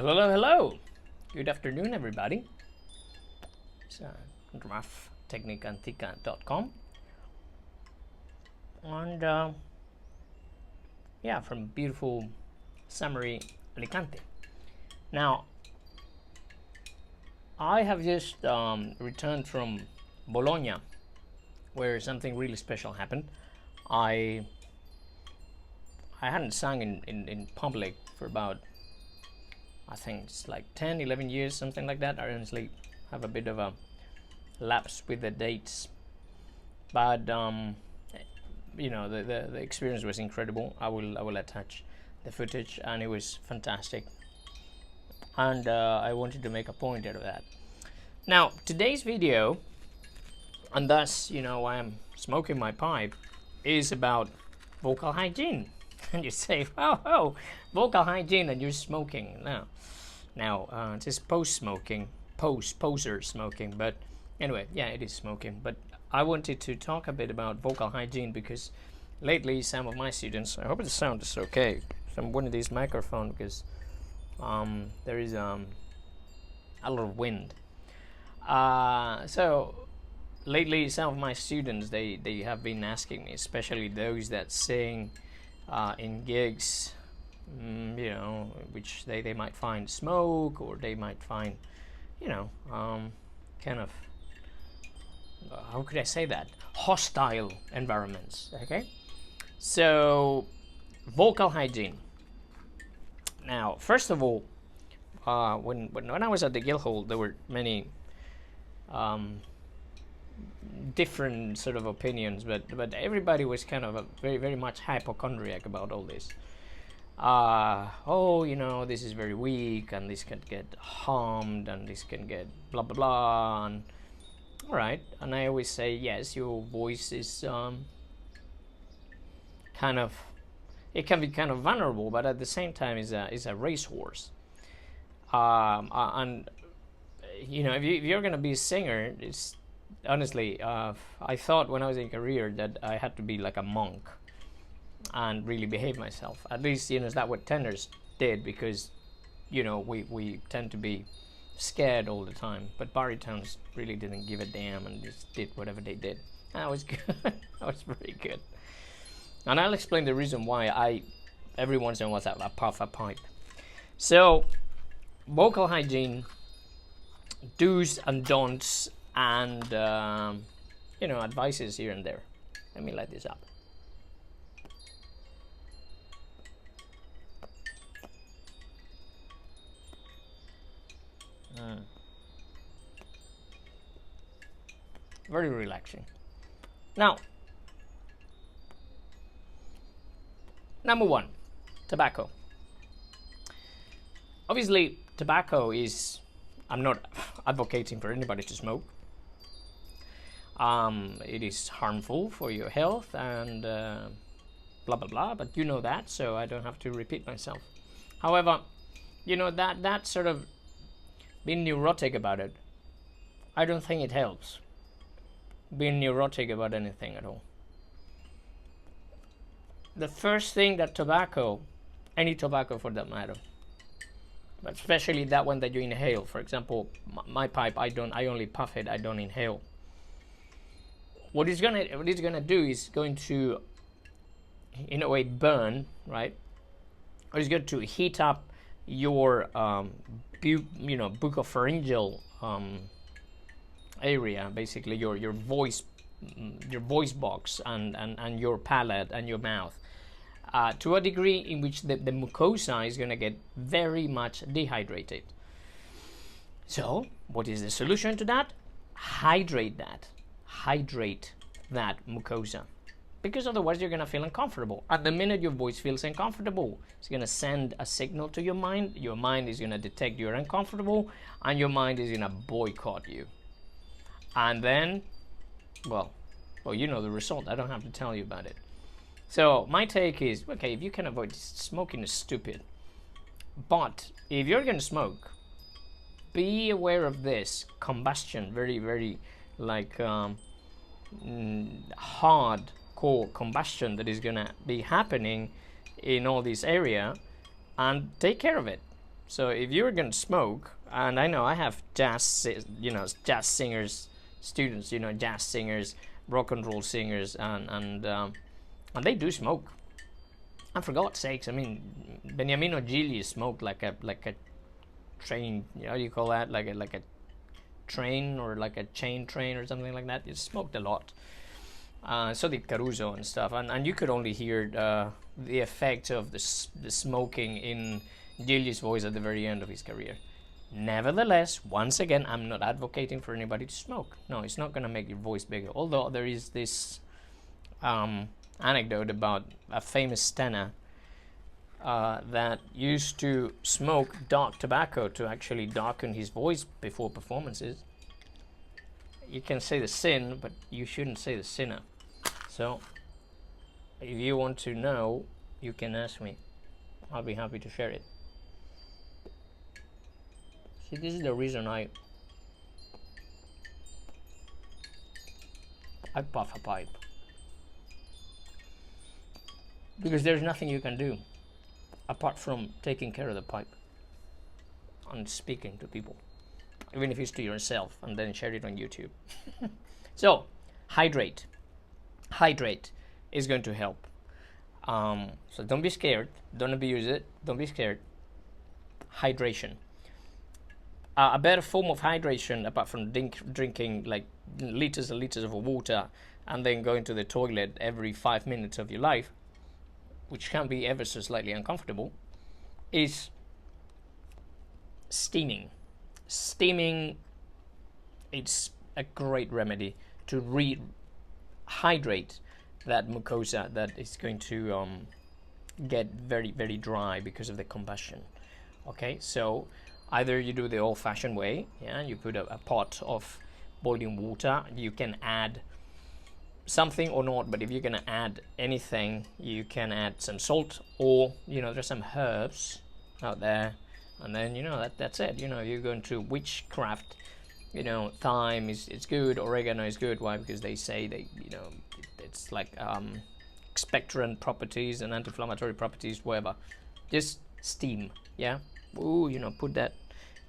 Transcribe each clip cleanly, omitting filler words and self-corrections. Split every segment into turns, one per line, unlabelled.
Hello, hello. Good afternoon, everybody. It's tecnica.antica.com. And yeah, from beautiful summery Alicante. Now, I have just returned from Bologna, where something really special happened. I hadn't sung in public for about, I think it's like 10, 11 years, something like that. I honestly have a bit of a lapse with the dates. But, you know, the experience was incredible. I will attach the footage, and it was fantastic. And I wanted to make a point out of that. Now, today's video, and thus, you know, why I'm smoking my pipe, is about vocal hygiene. And you say, oh, vocal hygiene and you're smoking. Now, it says poser smoking, but anyway, yeah, it is smoking. But I wanted to talk a bit about vocal hygiene because lately some of my students, I hope the sound is okay from one of these microphones, because there is a lot of wind. So lately some of my students, they have been asking me, especially those that sing in gigs, you know, which they might find smoke, or they might find, you know, kind of, how could I say that, hostile environments. Okay, so vocal hygiene. Now, first of all, when I was at the Guildhall, there were many different sort of opinions, but everybody was kind of very much hypochondriac about all this. Oh, you know, this is very weak, and this can get harmed, and this can get blah blah blah. And all right, and I always say, yes, your voice is kind of, it can be kind of vulnerable, but at the same time is a racehorse. And you know, if you're gonna be a singer, it's honestly, I thought when I was in career that I had to be like a monk and really behave myself. At least, you know, that's what tenors did, because, you know, we tend to be scared all the time. But baritones really didn't give a damn and just did whatever they did. That was good. That was very good. And I'll explain the reason why I every once in a while I puff a pipe. So, vocal hygiene, do's and don'ts, and you know, advices here and there. Let me light this up. Very relaxing. Now, number one, tobacco. Obviously, tobacco is, I'm not advocating for anybody to smoke. It is harmful for your health and blah blah blah, but you know that, so I don't have to repeat myself. However, you know, that sort of being neurotic about it, I don't think it helps. Being neurotic about anything at all. The first thing that tobacco, any tobacco for that matter, but especially that one that you inhale, for example, my pipe, I only puff it, I don't inhale. What it's gonna do is going to, in a way, burn, right? Or it's going to heat up your buccopharyngeal area, basically your voice box and your palate and your mouth, to a degree in which the mucosa is going to get very much dehydrated. So what is the solution to that? Hydrate that mucosa, because otherwise you're going to feel uncomfortable. At the minute your voice feels uncomfortable, it's going to send a signal to your mind. Your mind is going to detect you're uncomfortable, and your mind is going to boycott you. And then, well, you know the result. I don't have to tell you about it. So my take is, okay, if you can avoid smoking, is stupid. But if you're going to smoke, be aware of this combustion, very like hardcore combustion that is going to be happening in all this area, and take care of it. So if you're gonna smoke, and I know I have jazz, jazz singers, students, jazz singers, rock and roll singers, and they do smoke. And for God's sakes, I mean, Beniamino Gigli smoked like a train. How do you call that? Like a train, or like a chain train or something like that. He smoked a lot. So did Caruso and stuff, and you could only hear the effect of the smoking in Gigli's voice at the very end of his career. Nevertheless, once again, I'm not advocating for anybody to smoke. No, it's not going to make your voice bigger. Although there is this anecdote about a famous tenor that used to smoke dark tobacco to actually darken his voice before performances. You can say the sin, but you shouldn't say the sinner. So, if you want to know, you can ask me. I'll be happy to share it. See, this is the reason I puff a pipe. Because there's nothing you can do apart from taking care of the pipe and speaking to people, even if it's to yourself, and then share it on YouTube. So, hydrate. Hydrate is going to help. So don't be scared. Don't abuse it. Don't be scared. Hydration. A better form of hydration, apart from drinking like liters and liters of water and then going to the toilet every 5 minutes of your life, which can be ever so slightly uncomfortable, is steaming. Steaming, it's a great remedy to rehydrate that mucosa that is going to get very, very dry because of the combustion. Okay, so either you do the old-fashioned way, you put a pot of boiling water. You can add something or not, but if you're gonna add anything, you can add some salt, or there's some herbs out there, and then that's it. You're going to witchcraft. Thyme is good, oregano is good. Why? Because they say it's like expectorant properties and anti-inflammatory properties, whatever. Just steam, put that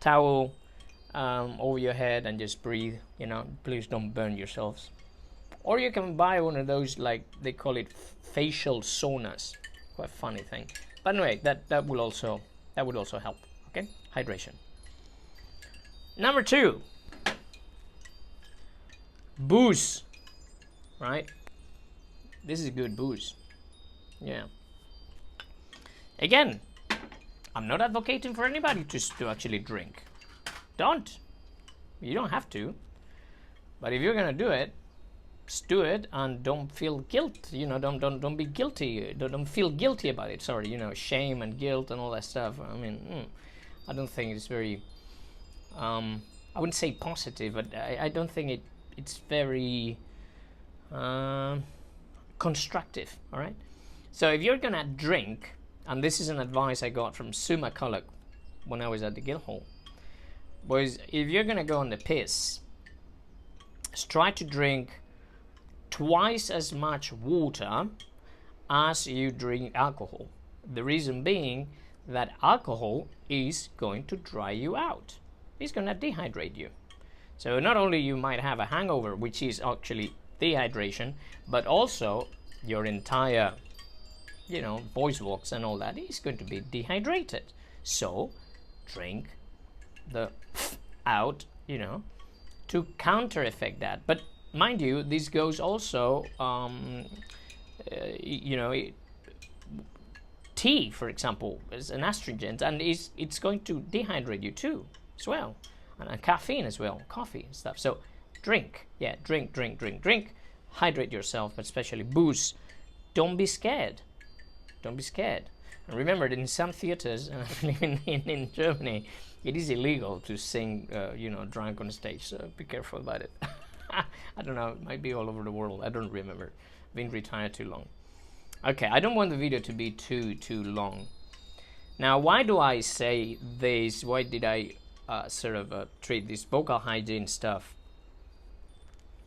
towel over your head and just breathe. Please don't burn yourselves. Or you can buy one of those, like they call it facial saunas. Quite a funny thing. But anyway, that would also help. Okay, hydration. Number 2, booze. Right? This is good booze. Yeah. Again, I'm not advocating for anybody to actually drink. Don't. You don't have to. But if you're gonna do it, just do it, and don't feel guilt. Don't be guilty. Don't feel guilty about it. Sorry, shame and guilt and all that stuff. I mean, I don't think it's very. I wouldn't say positive, but I don't think it's very constructive. All right. So if you're gonna drink, and this is an advice I got from Sue McCulloch when I was at the Guildhall, was if you're gonna go on the piss, try to drink twice as much water as you drink alcohol. The reason being that alcohol is going to dry you out. It's going to dehydrate you. So not only you might have a hangover, which is actually dehydration, but also your entire, voice box and all that is going to be dehydrated. So drink the out, to counter effect that. But mind you, this goes also, tea, for example, is an astringent, and it's going to dehydrate you too, as well, and caffeine as well, coffee and stuff. So drink, drink, hydrate yourself, but especially booze. Don't be scared. Don't be scared. And remember that in some theaters, and I believe in Germany, it is illegal to sing, drunk on stage. So be careful about it. I don't know, it might be all over the world. I don't remember. I've been retired too long. Okay, I don't want the video to be too long. Now, why do I say this? Why did I treat this vocal hygiene stuff?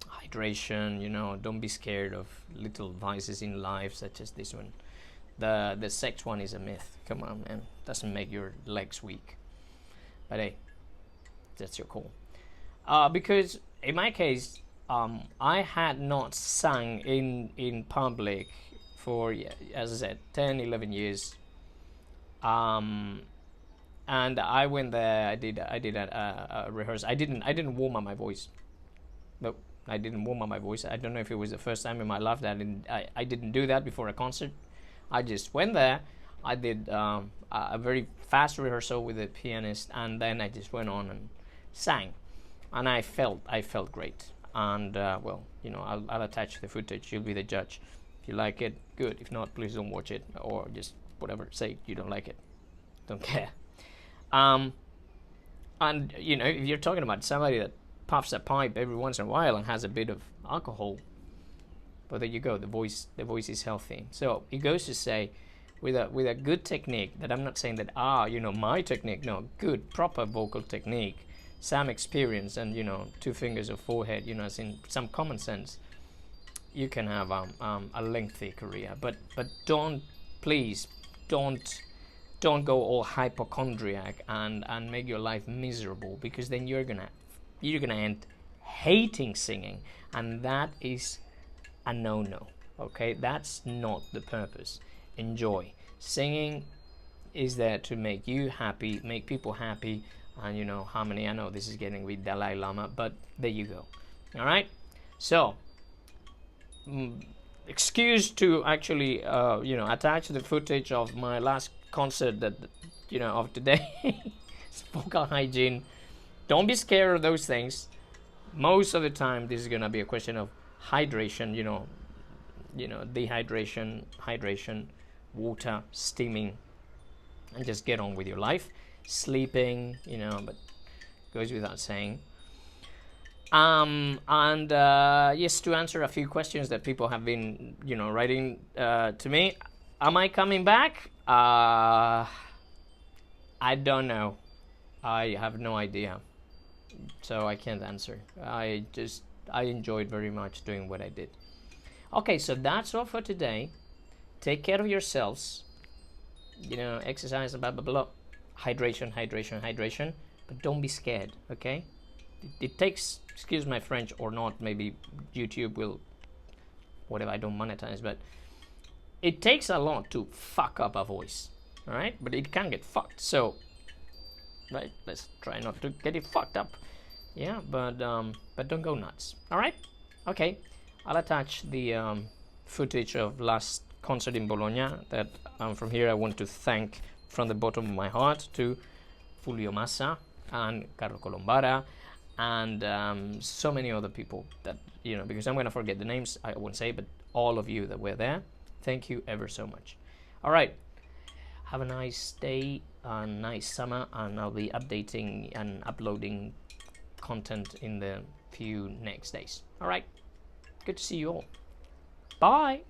Hydration, don't be scared of little vices in life, such as this one. The sex one is a myth. Come on, man. Doesn't make your legs weak. But hey, that's your call. Because in my case, I had not sung in public for, as I said, 10, 11 years. And I went there. I did a rehearsal. I didn't warm up my voice. No, I didn't warm up my voice. I don't know if it was the first time in my life that I didn't do that before a concert. I just went there. I did a very fast rehearsal with the pianist, and then I just went on and sang, and I felt great. And well, you know, I'll attach the footage. You'll be the judge. If you like it, good. If not, please don't watch it, or just whatever. Say you don't like it. Don't care. And you know, if you're talking about somebody that puffs a pipe every once in a while and has a bit of alcohol, but there you go. The voice is healthy. So it goes to say, with a good technique, that I'm not saying that you know, my technique. No, good proper vocal technique, some experience, and you know, 2 fingers of forehead. You know, as in some common sense, you can have a lengthy career. But please don't go all hypochondriac and make your life miserable, because then you're gonna end hating singing, and that is a no-no. Okay, that's not the purpose. Enjoy. Singing is there to make you happy, make people happy, and you know, harmony. I know this is getting with Dalai Lama, but there you go. All right. So, excuse to actually, you know, attach the footage of my last concert that, you know, of today. It's vocal hygiene. Don't be scared of those things. Most of the time, this is gonna be a question of hydration. You know, dehydration, hydration, water, steaming, and just get on with your life. Sleeping, you know, but goes without saying. And yes, to answer a few questions that people have been, you know, writing to me. Am I coming back? I don't know. I have no idea, so I can't answer. I enjoyed very much doing what I did. Okay, so that's all for today. Take care of yourselves. You know, exercise, blah, blah, blah. Hydration, hydration, hydration. But don't be scared, okay? It takes, excuse my French or not, maybe YouTube will, whatever, I don't monetize, but it takes a lot to fuck up a voice, all right? But it can get fucked, so, right, let's try not to get it fucked up. Yeah, but don't go nuts, all right? Okay, I'll attach the footage of last concert in Bologna. That from here I want to thank from the bottom of my heart to Fulvio Massa and Carlo Colombara and so many other people that, you know, because I'm going to forget the names, I won't say, but all of you that were there, thank you ever so much. All right, have a nice day, a nice summer, and I'll be updating and uploading content in the few next days. All right, good to see you all. Bye.